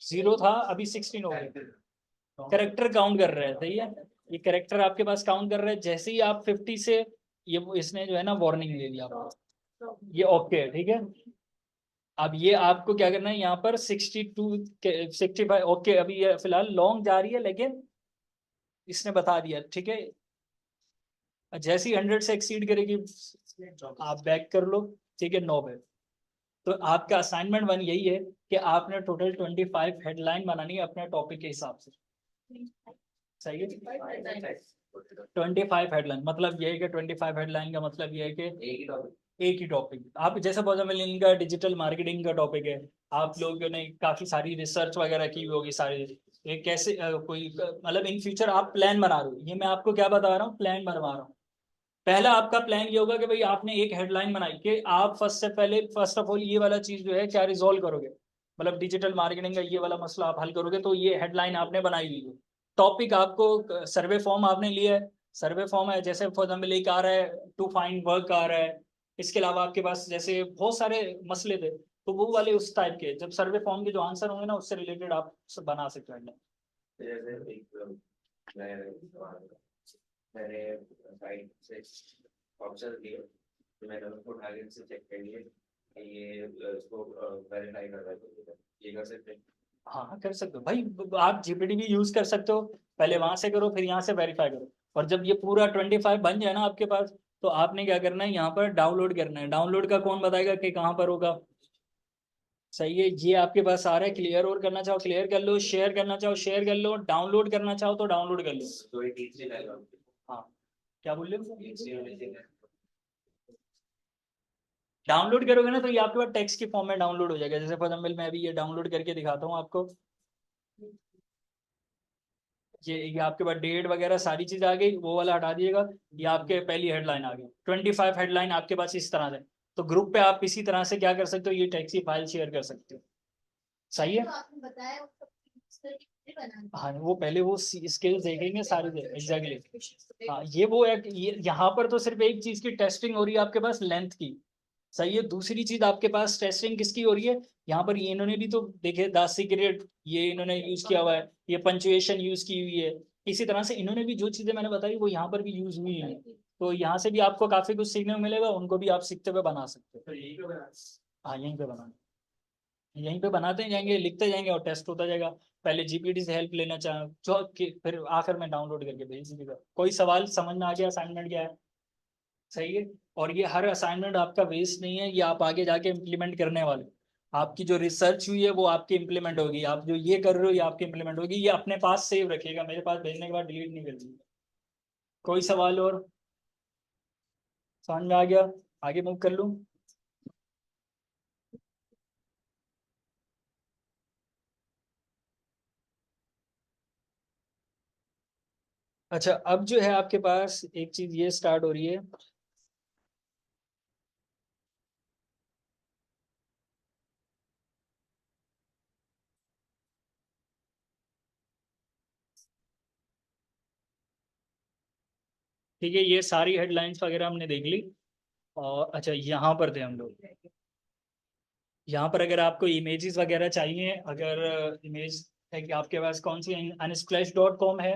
0 था, अभी 16 हो गया। करेक्टर काउंट कर रहे हैं, सही है, ये करेक्टर आपके पास काउंट कर रहे हैं, जैसे ही आप 50 से, ये इसने जो है ना वार्निंग ले लिया आपको, ये ओके है। ठीक है, अब ये आपको क्या करना है, यहाँ पर 62 65 ओके, अभी ये फिलहाल लॉन्ग जा रही है, लेकिन इसने बता दिया। ठीक है, जैसे ही 100 से एक्सीड करेगी आप बैक कर लो। ठीक है, 9 पे तो आपका असाइनमेंट 1 यही है कि आपने टोटल 25 हेडलाइन बनानी है अपने टॉपिक के हिसाब से। सही है, 25 हेडलाइन मतलब ये है कि 25 हेडलाइन का मतलब ये है कि एक ही टॉपिक। आप जैसे फॉर एग्जाम्पल इनका डिजिटल मार्केटिंग का टॉपिक है, आप लोगों ने काफी सारी रिसर्च वगैरह की होगी सारी, ये कैसे कोई मतलब इन फ्यूचर आप प्लान बना रहे हो, ये मैं आपको क्या बता रहा हूँ, प्लान बनवा रहा हूँ। पहला आपका प्लान ये होगा कि भाई आपने एक हेडलाइन बनाई कि आप फर्स्ट ऑफ ऑल ये वाला चीज जो है क्या रिजोल्व करोगे, मतलब डिजिटल मार्केटिंग का ये वाला मसला आप हल करोगे, तो ये हेडलाइन आपने बनाई हुई है। टॉपिक आपको सर्वे फॉर्म आपने लिया है, सर्वे फॉर्म है जैसे फॉर एग्जाम्पल एक आ रहा है टू फाइंड वर्क आ रहा है, इसके अलावा आपके पास जैसे बहुत सारे मसले थे, तो वो वाले उस टाइप के जब सर्वे फॉर्म के जो आंसर होंगे ना उससे रिलेटेड आप सब बना सकते हो headline। जैसे एक मैंने साइट से ऑप्शन दिए, तो मैंने उसको उठा के से चेक कर लिए कि ये इसको वेरीफाई कर रहा है, ये कर सकते हैं। हाँ कर सकते हो भाई, आप जीपीटी भी यूज कर सकते हो, पहले वहां से करो फिर यहाँ से वेरीफाई करो, और जब ये पूरा 25 बन जाए ना आपके पास, तो आपने क्या करना है यहाँ पर डाउनलोड करना है। डाउनलोड का कौन बताएगा कि कहाँ पर होगा। सही है, ये आपके पास आ रहा है, क्लियर और करना चाहो क्लियर कर लो, शेयर करना चाहो शेयर कर लो, डाउनलोड करना चाहो तो डाउनलोड कर लो। तो ये तीसरी लाइन हाँ क्या बोल रहे हो, तीसरी वाली thing है। डाउनलोड करोगे ना तो ये आपके पास टेक्स्ट के फॉर्म में डाउनलोड हो जाएगा। जैसे फॉर एग्जाम्पल मैं अभी ये डाउनलोड करके दिखाता हूँ आपको, ये आपके पास डेट वगैरह सारी चीज आ गई, वो वाला हटा दिएगा, ये आपके पहली हेडलाइन आ गई। 25 हेडलाइन आपके पास इस तरह से, तो ग्रुप पे आप इसी तरह से क्या कर सकते हो, ये टेक्स्ट की फाइल शेयर कर सकते हो। सही है, हाँ वो पहले वो स्किल्स देखेंगे सारे एग्जैक्टली। हाँ ये वो है, ये यहाँ पर तो सिर्फ एक चीज की टेस्टिंग हो रही है आपके पास, लेंथ की। सही है, दूसरी चीज आपके पास टेस्टिंग किसकी हो रही है, यहाँ पर ये इन्होंने भी तो देखे द सीक्रेट ये इन्होंने यूज किया हुआ है, ये पंचुएशन यूज की हुई है, इसी तरह से इन्होंने भी जो चीजें मैंने बताई वो यहाँ पर भी यूज हुई है। तो यहाँ से भी आपको काफी कुछ सीखने को मिलेगा, उनको भी आप सीखते हुए बना सकते हो। हाँ यहीं पे बनाना, यहीं पे बनाते जाएंगे लिखते जाएंगे और टेस्ट होता जाएगा। पहले जीपीटी से हेल्प लेना चाह जो कि फिर आखिर में डाउनलोड करके भेज दीजिएगा। कोई सवाल समझ में आ गया, असाइनमेंट क्या है। सही है, और ये हर असाइनमेंट आपका वेस्ट नहीं है, ये आप आगे जाके इम्प्लीमेंट करने वाले, आपकी जो रिसर्च हुई है वो आपकी इम्प्लीमेंट होगी, आप जो ये कर रहे हो ये आपकी इम्प्लीमेंट होगी, ये अपने पास सेव रखिएगा, मेरे पास भेजने के बाद डिलीट नहीं कर दीजिएगा। कोई सवाल और समझ में आ गया, आगे मूव कर लूँ। अच्छा अब जो है आपके पास एक चीज ये स्टार्ट हो रही है, ठीक है ये सारी हेडलाइंस वगैरह हमने देख ली। और अच्छा यहाँ पर थे हम लोग, यहाँ पर अगर आपको इमेजेस वगैरह चाहिए, अगर इमेज है कि आपके पास कौन सी unsplash.com है,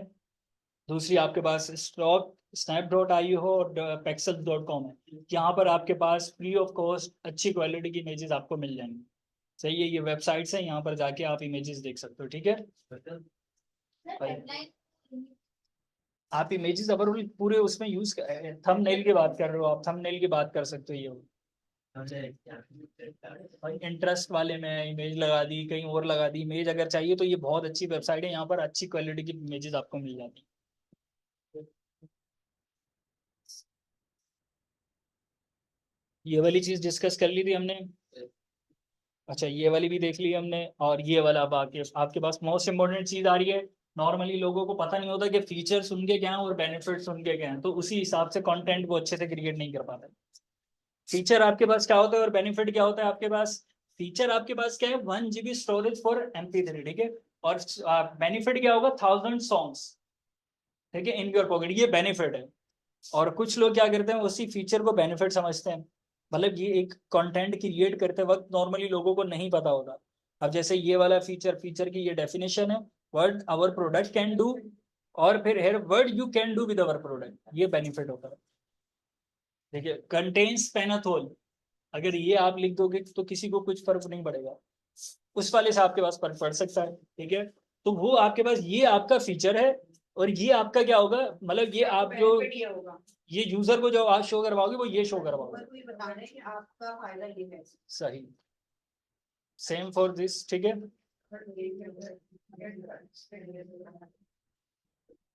दूसरी आपके पास स्टॉक snap.io हो और pexels.com है, यहाँ पर आपके पास फ्री ऑफ कॉस्ट अच्छी क्वालिटी की इमेजेस आपको मिल जाएंगी। सही है, ये वेबसाइट्स हैं, यहाँ पर जाके आप इमेजेस देख सकते हो। ठीक है भाई, आप इमेजेस अगर पूरे उसमें यूज थंबनेल की बात कर रहे हो, आप थंबनेल की बात कर सकते हो। ये इंटरेस्ट वाले में इमेज लगा दी, कहीं और लगा दी इमेज, अगर चाहिए तो ये बहुत अच्छी वेबसाइट है, यहाँ पर अच्छी क्वालिटी की इमेजेस आपको मिल जाती है। ये वाली चीज डिस्कस कर ली थी हमने। अच्छा ये वाली भी देख ली हमने, और ये वाला अब आपके पास मोस्ट इम्पोर्टेंट चीज आ रही है। नॉर्मली लोगों को पता नहीं होता कि फीचर्स उनके क्या हैं और बेनिफिट्स उनके क्या हैं, तो उसी हिसाब से कंटेंट वो अच्छे से क्रिएट नहीं कर पाते। फीचर आपके पास क्या होता है और बेनिफिट क्या होता है आपके पास। फीचर आपके पास क्या है, 1 GB स्टोरेज फॉर MP3, ठीक है, और बेनिफिट क्या होगा, 1000 सॉन्ग्स, ठीक है, इन योर पॉकेट, ये बेनिफिट है। और कुछ लोग क्या करते हैं उसी फीचर को बेनिफिट समझते हैं, मतलब ये एक कंटेंट क्रिएट करते वक्त नॉर्मली लोगों को नहीं पता होता। अब जैसे ये वाला फीचर, फीचर की ये डेफिनेशन है, word our product can do, और फिर here word you can do with our product, ये बेनिफिट होता है। देखिए कंटेन्स पेनाथोल, अगर ये आप लिख दोगे तो किसी को कुछ फर्क नहीं पड़ेगा, उस वाले से आपके पास फर्क पड़ सकता है। ठीक है, तो वो आपके पास ये आपका फीचर है, और ये आपका क्या होगा, मतलब ये आप जो ये यूजर को जो आज शो करवाओगे वो ये शो करवाओगे। आपका फायदा ये है। सही, सेम फॉर दिस, ठीक है।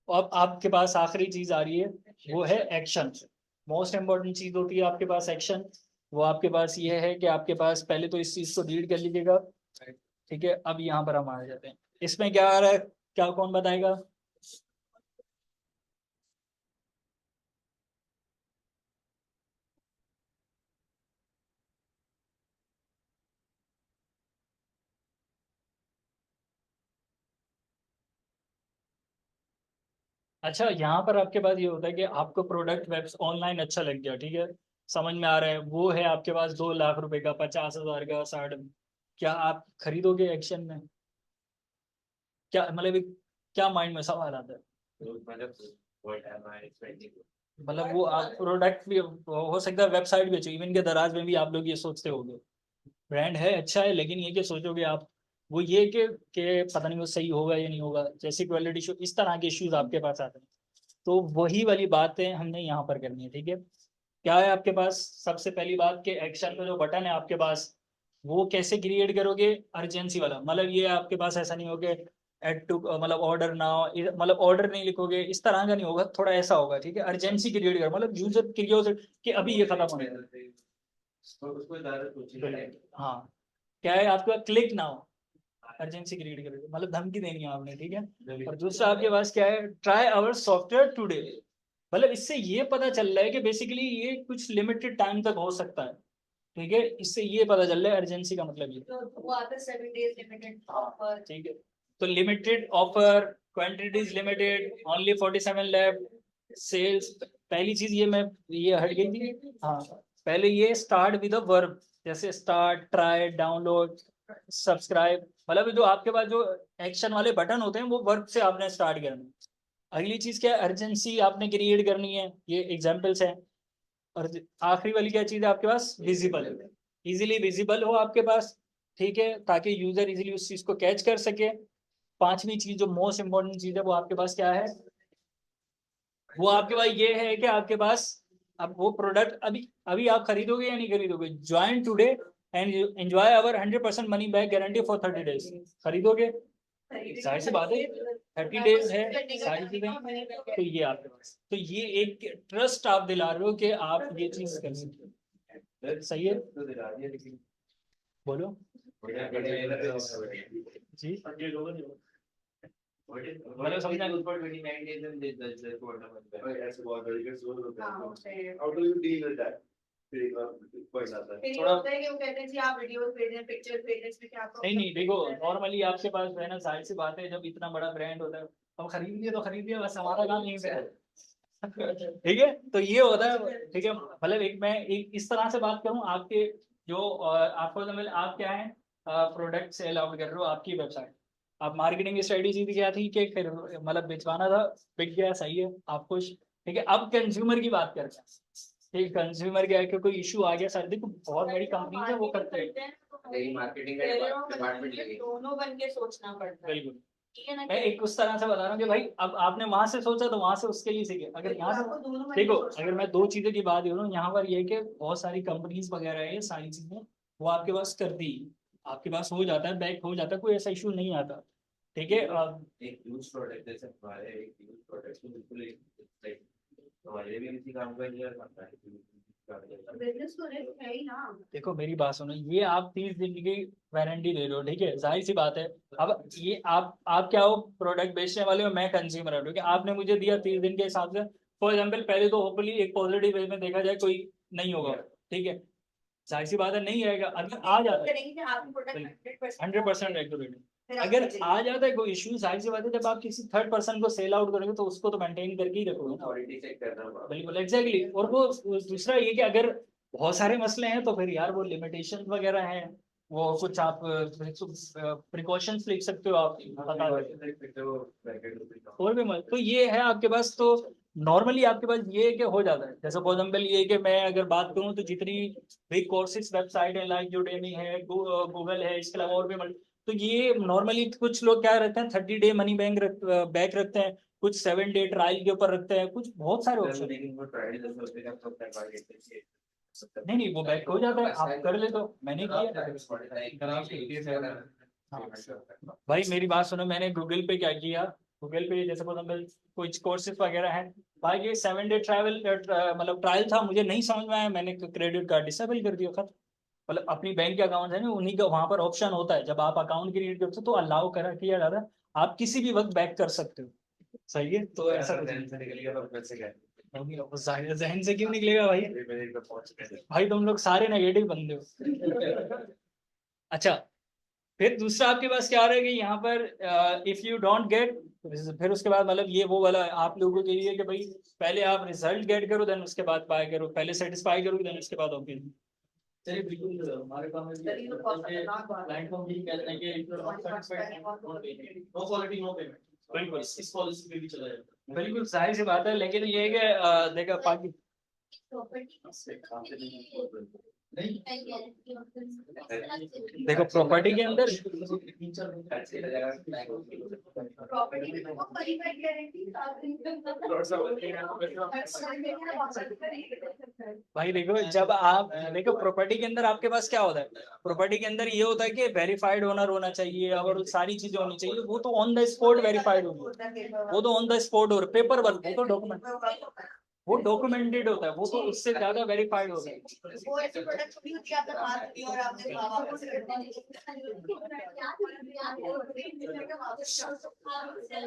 अब आपके पास आखिरी चीज आ रही है, वो है एक्शन। मोस्ट इम्पोर्टेंट चीज होती है आपके पास एक्शन। वो आपके पास ये है कि आपके पास पहले तो इस चीज को रीड कर लीजिएगा, ठीक है। अब यहाँ पर हम आ जाते हैं, इसमें क्या आ रहा है, क्या कौन बताएगा? अच्छा, यहाँ पर आपके पास ये होता है कि आपको प्रोडक्ट वेब ऑनलाइन अच्छा लग गया, ठीक है, समझ में आ रहा है, वो है आपके पास 2 लाख रुपए का, 50,000 का, 60, क्या आप खरीदोगे एक्शन में? क्या मतलब क्या माइंड में सवाल आता है? तो मतलब what am I expecting? मतलब वो आप प्रोडक्ट भी हो सकता है, वेबसाइट भी अच्छी, इवन के दराज में भी आप लोग ये सोचते होंगे ब्रांड है अच्छा है, लेकिन ये क्या सोचोगे आप, वो ये कि पता नहीं वो सही होगा या नहीं होगा, जैसी क्वालिटी इशू, इस तरह के इश्यूज आपके पास आते हैं। तो वही वाली बातें हमने यहाँ पर करनी है, ठीक है। क्या है आपके पास, सबसे पहली बात कि एक्शन का जो बटन है आपके पास, वो कैसे क्रिएट करोगे? अर्जेंसी वाला, मतलब ये आपके पास ऐसा नहीं होगा एड टू, मतलब ऑर्डर नाउ, मतलब ऑर्डर नहीं लिखोगे, इस तरह का नहीं होगा, थोड़ा ऐसा होगा, ठीक है। अर्जेंसी क्रिएट करो, मतलब यूजर क्रियोसिटी कि अभी ये खत्म हो गया। तो उसको ज़्यादा सोचना है। हाँ, क्या है आपका, क्लिक नाउ, अर्जेंसी क्रिएट करोगे, मतलब धमकी देनी है आपने, ठीक है। और दूसरा आपके पास क्या है, ट्राई आवर सॉफ्टवेयर टुडे, मतलब इससे ये पता चल रहा है कि बेसिकली ये कुछ लिमिटेड टाइम तक हो सकता है, ठीक है, इससे ये पता चल रहा है अर्जेंसी का मतलब ये। तो वो आता है 7 days लिमिटेड ऑफर। ठीक है, तो limited offer, quantities limited, only 47 left, sales. पहली चीज ये मैं, ये हट गई थी, हाँ, पहले ये स्टार्ट विद अ वर्ब, जैसे स्टार्ट, ट्राई, डाउनलोड, सब्सक्राइब, मतलब जो आपके पास जो एक्शन वाले बटन होते हैं वो वर्ब से आपने स्टार्ट करना है। अगली चीज क्या है, अर्जेंसी आपने क्रिएट करनी है, ये एग्जांपल्स हैं। और आखिरी वाली क्या चीज है आपके पास, विजिबल, इजीली विजिबल हो आपके पास, ठीक है, ताकि यूजर इजीली उस चीज को कैच कर सके। पांचवी चीज जो मोस्ट इंपॉर्टेंट चीज है वो आपके पास क्या है, वो आपके पास ये है कि आपके पास अब वो प्रोडक्ट अभी अभी आप खरीदोगे या नहीं खरीदोगे, join today and enjoy our 100% money back guarantee for 30 days, खरीदोगे? जाहिर सी बात है, 30 days है, सारी चीजें, तो ये आपके पास, तो ये एक ट्रस्ट आप दिला रहे हो कि आप ये चीज कर सकते हो, सही है। तो दिला दिया लेकिन बोलो जी, मतलब समझना ऊपर 29 days and this the quarter month है। ऐसे बहुत बड़ी के सोच होता है। How do you deal with that? फिर एक बार कोई आता है। फिर ये थोड़ा होता है कि वो कहते हैं जी आप वीडियोस भेजें, पिक्चर भेजें, इसमें क्या नहीं नहीं, देखो नॉर्मली आपके पास जो है ना, जाहिर सी बात है, जब इतना बड़ा ब्रांड होता है, अब खरीद लिया तो खरीद लिया, बस हमारा काम यहीं पे है। ठीक है, तो ये होता है, ठीक है, मतलब एक मैं एक इस तरह से बात करूं, आपके जो आपको मतलब आप क्या है, प्रोडक्ट सेल आउट कर रहे हो, आपकी वेबसाइट, आप मार्केटिंग स्ट्रेटेजी क्या थी कि फिर मतलब बेचवाना था, बिक गया, सही है, आप खुश, ठीक है। अब कंज्यूमर की बात करते हैं, ठीक, कंज्यूमर क्या है कि कोई इशू आ गया, सर देखो बहुत बड़ी कंपनी है वो करते हैं, नई मार्केटिंग का डिपार्टमेंट लगी। दोनों बन के सोचना पड़ता है, बिल्कुल। ठीक है ना। मैं एक उस तरह से बता रहा हूँ कि भाई अब आपने वहां से सोचा तो वहां से उसके लिए सीखे, अगर यहाँ आपको दोनों से बन के देखो, सोचना अगर मैं दो चीजों की बात करूँ यहाँ पर, ये है कि बहुत सारी कंपनीज वगैरह है, ये सारी चीजें वो आपके पास करती है, आपके पास हो जाता है, बैक हो जाता है, कोई ऐसा इशू नहीं आता, ठीक है। एक यूज प्रोडक्ट जैसे हमारे एक यूज प्रोडक्ट तो बिल्कुल लाइक हमारे भी किसी काम का नहीं करता है। बिजनेस तो रिस्क है ही ना। देखो मेरी बात सुनो, ये आप 30 दिन की वारंटी दे रहे हो, ठीक है, जाहिर सी बात है। अब ये आप क्या हो, प्रोडक्ट बेचने वाले हो, मैं कंज्यूमर हूँ, ठीक है, आपने मुझे दिया 30 दिन के हिसाब से, फॉर एग्जाम्पल पहले तो होपफुली एक पॉजिटिव वे में देखा जाए कोई नहीं होगा, ठीक है, जाहिर सी बात है नहीं आएगा, अगर आ जाता है करेंगे कि आपकी प्रोडक्ट 100% एक्यूरेट, फिर आप अगर भेजेंगे। आ जाता है कोई इशू, जाहिर सी बात है, जब आप किसी थर्ड पर्सन को सेल आउट करोगे तो उसको तो मेंटेन करके ही रखोगे ना। क्वालिटी चेक करना होगा। बिल्कुल एग्जैक्टली, और वो दूसरा ये कि अगर बहुत सारे मसले हैं तो फिर यार वो लिमिटेशन वगैरह हैं, वो कुछ आप प्रिकॉशंस लिख सकते हो आप, बता दो और भी तो ये है आपके पास, तो नॉर्मली आपके पास ये है कि हो जाता है, जैसे फॉर एग्जाम्पल ये है कि मैं अगर बात करूँ तो जितनी भी कोर्सेज वेबसाइट है, लाइक यूडेमी है, गूगल है, इसके अलावा और भी तो ये नॉर्मली कुछ लोग क्या रहते हैं, 30 डे मनी बैक रखते हैं, कुछ 7 डे ट्रायल के ऊपर रखते हैं, कुछ बहुत सारे ऑप्शन है। लेकिन वो ट्रायल जैसे होते हैं तो तक आ गए थे नहीं नहीं, वो बैक हो जाता है, आप कर ले तो मैंने किया। भाई मेरी बात सुनो, मैंने गूगल पे क्या किया, गूगल पे जैसे कुछ कोर्सेज वगैरह हैं भाई, ये 7 डे ट्रैवल मतलब ट्रायल था, मुझे नहीं समझ में आया, मैंने क्रेडिट कार्ड डिसेबल कर दिया, खत्म। मतलब अपनी बैंक के अकाउंट है ना, उन्हीं का वहां पर ऑप्शन होता है, जब आप अकाउंट क्रिएट करते हो तो अलाउ करा किया जाता है, आप किसी भी वक्त बैक कर सकते हो। सही है, तो ऐसा जहन से क्यों निकलेगा भाई, भाई तुम लोग सारे नेगेटिव बंदे हो। अच्छा, फिर दूसरा आपके पास क्या रहेगा यहाँ पर, इफ यू डोंट गेट, फिर उसके बाद मतलब ये वो वाला आप लोगों के लिए कि भाई पहले आप रिजल्ट गेट करो, देन उसके बाद बाय करो, पहले सेटिस्फाई करो, देन उसके बाद ओके। चलिए बिल्कुल, हमारे काम में क्लाइंट को भी कहते हैं कि नो क्वालिटी नो पेमेंट, बिल्कुल इस पॉलिसी पे भी चला जाएगा, बिल्कुल जाहिर सी बात है, लेकिन ये है कि देखा पाकि देखो प्रॉपर्टी के अंदर भाई देखो, जब आप देखो प्रॉपर्टी के अंदर आपके पास क्या होता है, प्रॉपर्टी के अंदर ये होता है कि वेरीफाइड ओनर होना चाहिए और सारी चीजें होनी चाहिए, वो तो ऑन द स्पॉट वेरीफाइड होगी, वो तो ऑन द स्पॉट हो पेपर वर्क, वो तो डॉक्यूमेंट, वो डॉक्यूमेंटेड होता है, वो तो उससे ज्यादा वेरीफाइड होता है। वो ऐसी प्रोडक्ट थोड़ी होती है आपने हाथ दिया और आपने बाबा को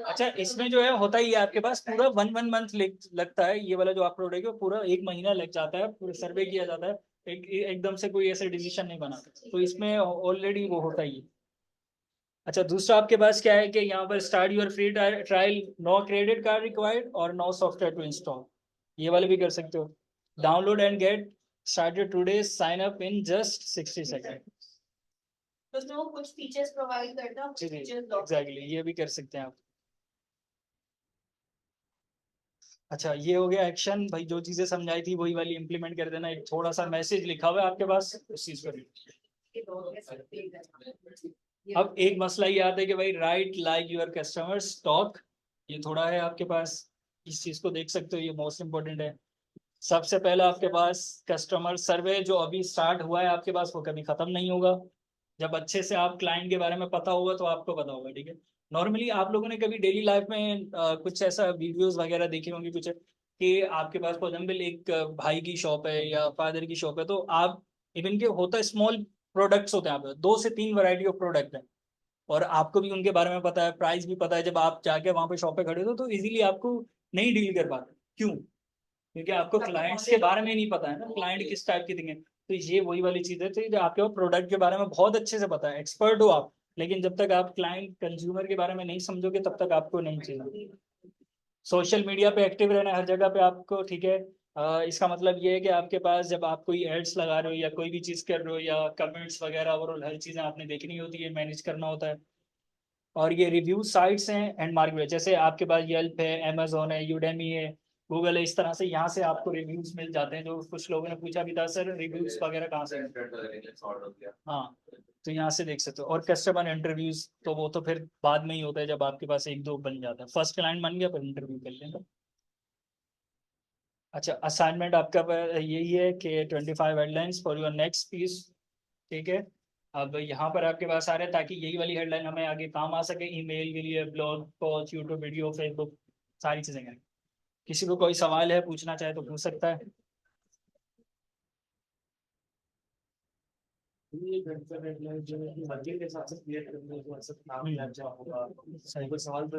अच्छा, इसमें जो है होता ही है, आपके पास पूरा 1 मंथ लगता है, ये वाला जो आप प्रोडक्ट है पूरा 1 महीना लग जाता है, पूरा सर्वे किया जाता है, एकदम से कोई ऐसे डिसीजन नहीं बना, तो इसमें ऑलरेडी वो होता ही है। अच्छा, दूसरा आपके पास क्या है कि यहाँ पर start your free trial, no credit card required और नो सॉफ्टवेयर टू इंस्टॉल, ये वाले भी कर सकते हो, download and get started today, sign up in just 60 second. तो उसमें वो कुछ फीचर्स प्रोवाइड करता है, जी जी फीचर्स एग्जैक्टली, ये भी कर सकते हैं आप। अच्छा, ये हो गया एक्शन, भाई जो चीजें समझाई थी वही वाली इंप्लीमेंट कर देना, एक थोड़ा सा मैसेज लिखा हुआ है आपके पास, उस चीज को। अब एक मसला ये आता है कि भाई right like your customers talk, ये थोड़ा है आपके पास, इस चीज को देख सकते हो, ये मोस्ट इंपॉर्टेंट है। सबसे पहला आपके पास कस्टमर सर्वे जो अभी स्टार्ट हुआ है आपके पास, वो कभी खत्म नहीं होगा, जब अच्छे से आप क्लाइंट के बारे में पता होगा तो आपको पता होगा, ठीक है। नॉर्मली आप लोगों ने कभी डेली लाइफ में कुछ ऐसा वीडियोस वगैरह देखे होंगे कुछ, कि आपके पास फॉर एग्जाम्पल एक भाई की शॉप है या फादर की शॉप है, तो आप इवन के होता है स्मॉल प्रोडक्ट्स होते हैं, यहाँ पे 2 से 3 वैरायटी ऑफ प्रोडक्ट है, और आपको भी उनके बारे में पता है, प्राइस भी पता है, जब आप जाके वहां पे शॉप पे खड़े हो तो इजीली आपको नहीं डील कर पाते, क्यों? क्योंकि आपको क्लाइंट्स के बारे में नहीं पता है ना, क्लाइंट किस टाइप के देंगे, तो ये वही वाली चीज है, तो जो आपके प्रोडक्ट के बारे में बहुत अच्छे से पता है, एक्सपर्ट हो आप, लेकिन जब तक आप क्लाइंट कंज्यूमर के बारे में नहीं समझोगे तब तक आपको नहीं चाहिए। सोशल मीडिया पे एक्टिव रहना है हर जगह पे आपको, ठीक है। इसका मतलब ये है कि आपके पास जब आप कोई एड्स लगा रहे हो या कोई भी चीज़ कर रहे हो या कमेंट्स वगैरह ओवरऑल हर चीज़ें आपने देखनी होती है, मैनेज करना होता है। और ये रिव्यू साइट्स हैं एंड मार्केट, जैसे आपके पास येल्प है, अमेजोन है, यूडेमी है, गूगल है, इस तरह से यहाँ से आपको रिव्यूज मिल जाते हैं, जो कुछ लोगों ने पूछा भी था सर रिव्यूज वगैरह कहाँ से हैं? हाँ, तो यहाँ से देख सकते हो, और कस्टमर इंटरव्यूज तो वो तो फिर बाद में ही होता है, जब आपके पास 1-2 बन जाता है, फर्स्ट क्लाइंट बन गया फिर इंटरव्यू कर लेंगे। अच्छा, असाइनमेंट आपका यही है कि 25 headlines for your next piece, ठीक है। अब यहाँ पर आपके पास आ रहे हैं ताकि यही वाली हेडलाइन हमें आगे काम आ सके, ईमेल के लिए, blog post, YouTube video, Facebook, सारी चीज़ें हैं। किसी को कोई सवाल है पूछना चाहे तो पूछ सकता है। ये हेडलाइन जो है कि के हिसाब से क्रिएट करने के बाद सब काम लग जाएगा, सही कोई सवाल